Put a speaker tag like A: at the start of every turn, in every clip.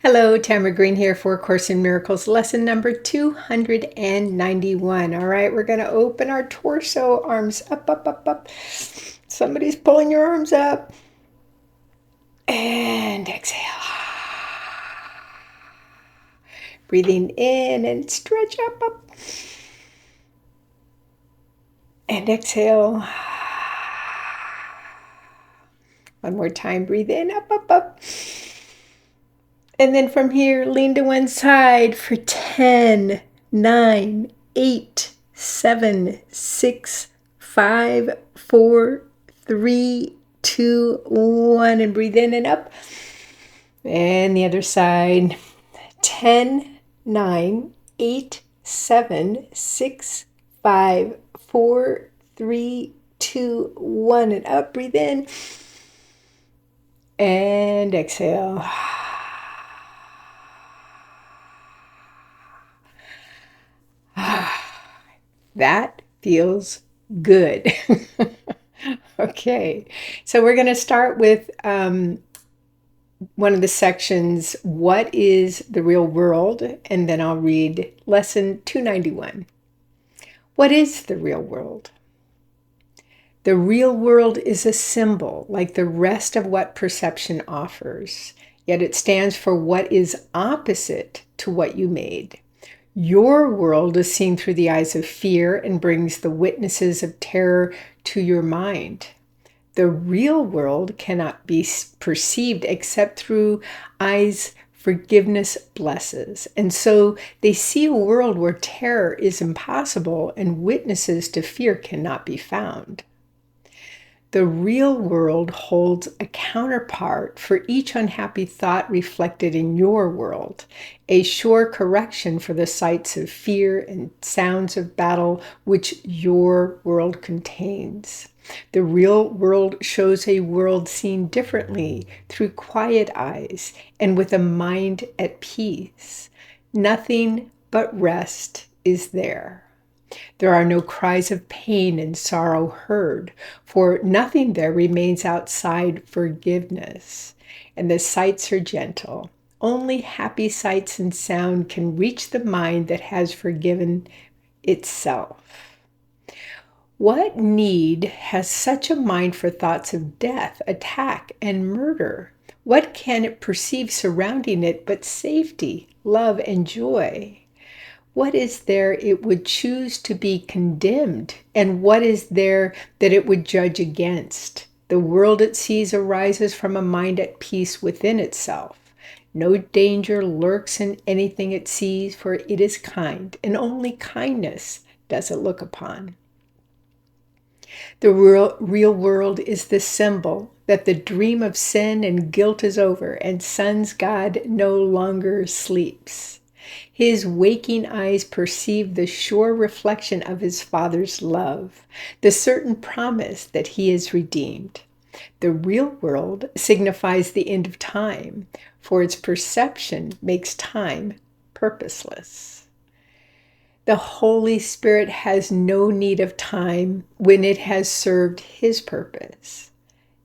A: Hello, Tamara Green here for Course in Miracles, lesson number 291. All right, we're going to open our torso, arms up, up, up, up. Somebody's pulling your arms up. And exhale. Breathing in and stretch up, up. And exhale. One more time, breathe in, up, up, up. And then from here, lean to one side for 10, 9, 8, 7, 6, 5, 4, 3, 2, 1. And breathe in and up. And the other side. 10, 9, 8, 7, 6, 5, 4, 3, 2, 1. And up. Breathe in. And exhale. That feels good. Okay, so we're going to start with one of the sections, what is the real world? And then I'll read lesson 291. What is the real world? The real world is a symbol, like the rest of what perception offers, yet it stands for what is opposite to what you made. Your world is seen through the eyes of fear and brings the witnesses of terror to your mind. The real world cannot be perceived except through eyes forgiveness blesses. And so they see a world where terror is impossible and witnesses to fear cannot be found. The real world holds a counterpart for each unhappy thought reflected in your world, a sure correction for the sights of fear and sounds of battle which your world contains. The real world shows a world seen differently through quiet eyes and with a mind at peace. Nothing but rest is there. There are no cries of pain and sorrow heard, for nothing there remains outside forgiveness, and the sights are gentle. Only happy sights and sound can reach the mind that has forgiven itself. What need has such a mind for thoughts of death, attack, and murder? What can it perceive surrounding it but safety, love, and joy? What is there it would choose to be condemned? And what is there that it would judge against? The world it sees arises from a mind at peace within itself. No danger lurks in anything it sees, for it is kind, and only kindness does it look upon. The real world is the symbol that the dream of sin and guilt is over, and Son's God no longer sleeps. His waking eyes perceive the sure reflection of his Father's love, the certain promise that he is redeemed. The real world signifies the end of time, for its perception makes time purposeless. The Holy Spirit has no need of time when it has served his purpose.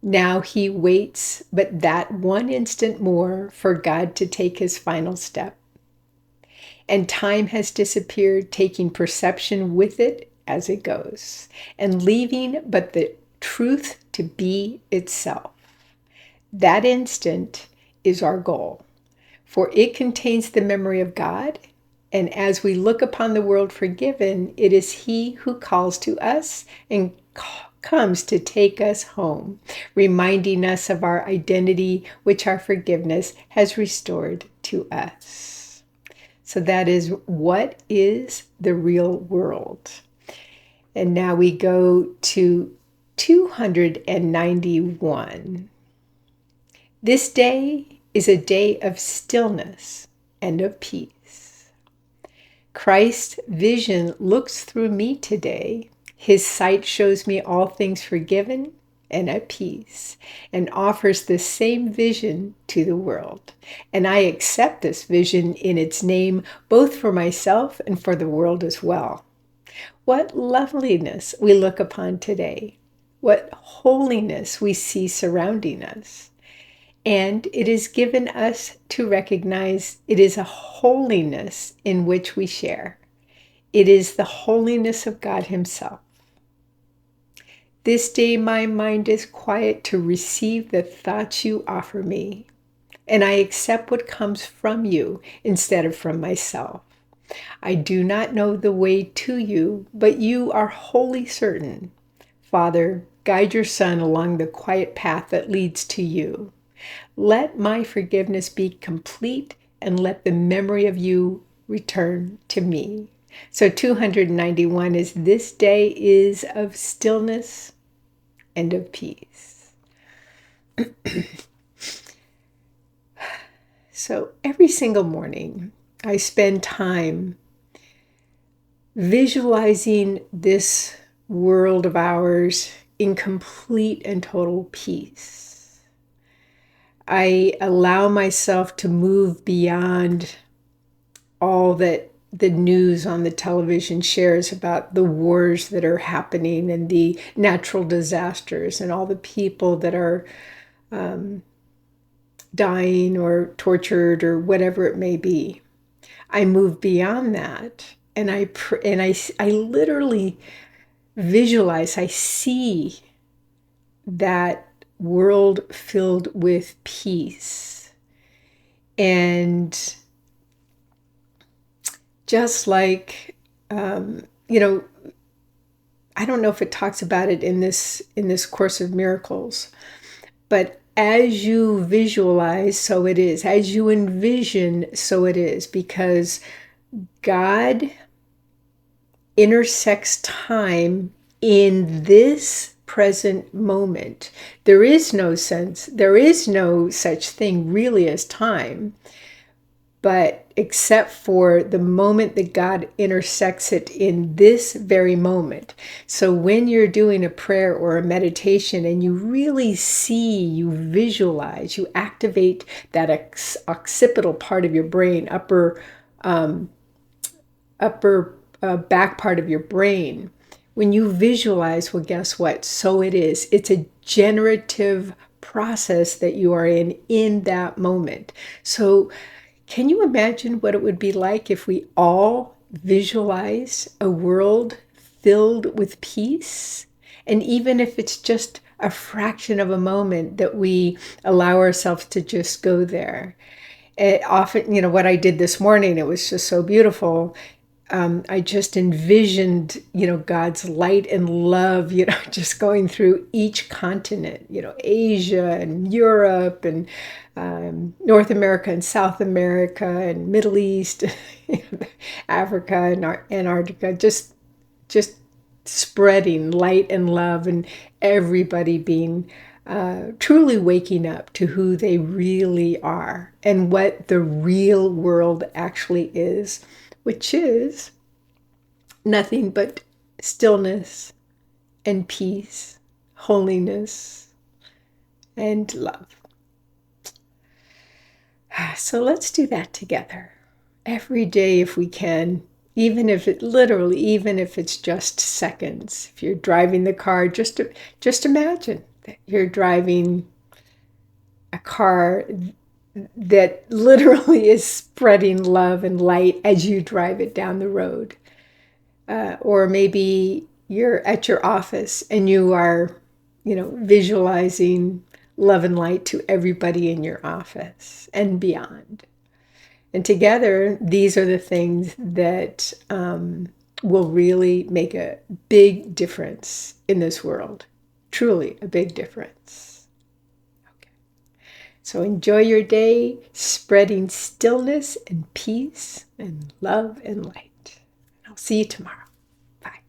A: Now he waits but that one instant more for God to take his final step. And time has disappeared, taking perception with it as it goes, and leaving but the truth to be itself. That instant is our goal, for it contains the memory of God, and as we look upon the world forgiven, it is he who calls to us and comes to take us home, reminding us of our identity, which our forgiveness has restored to us. So that is what is the real world. And now we go to 291. This day is a day of stillness and of peace. Christ's vision looks through me today. His sight shows me all things forgiven and at peace, and offers the same vision to the world. And I accept this vision in its name, both for myself and for the world as well. What loveliness we look upon today. What holiness we see surrounding us. And it is given us to recognize it is a holiness in which we share. It is the holiness of God Himself. This day my mind is quiet to receive the thoughts you offer me, and I accept what comes from you instead of from myself. I do not know the way to you, but you are wholly certain. Father, guide your Son along the quiet path that leads to you. Let my forgiveness be complete, and let the memory of you return to me. So 291 is this day is of stillness and of peace. So every single morning, I spend time visualizing this world of ours in complete and total peace. I allow myself to move beyond all that the news on the television shares about the wars that are happening and the natural disasters and all the people that are dying or tortured or whatever it may be. I move beyond that, and I literally visualize, I see that world filled with peace. And just like, I don't know if it talks about it in this Course of Miracles, but as you visualize, so it is. As you envision, so it is. Because God intersects time in this present moment. There is no such thing really as time, but except for the moment that God intersects it in this very moment. So when you're doing a prayer or a meditation and you really see, you visualize, you activate that occipital part of your brain, upper back part of your brain. When you visualize, well, guess what? So it is. It's a generative process that you are in that moment. So can you imagine what it would be like if we all visualize a world filled with peace? And even if it's just a fraction of a moment that we allow ourselves to just go there. Often, what I did this morning, it was just so beautiful. I just envisioned, God's light and love, just going through each continent, Asia and Europe and North America and South America and Middle East, Africa and Antarctica, just spreading light and love, and everybody being truly waking up to who they really are and what the real world actually is, which is nothing but stillness and peace, holiness and love. So let's do that together every day if we can, even if it's just seconds. If you're driving the car, just imagine that you're driving a car that literally is spreading love and light as you drive it down the road. Or maybe you're at your office and you are, visualizing love and light to everybody in your office and beyond. And together, these are the things that will really make a big difference in this world. Truly a big difference. Okay. So enjoy your day, spreading stillness and peace and love and light. I'll see you tomorrow. Bye.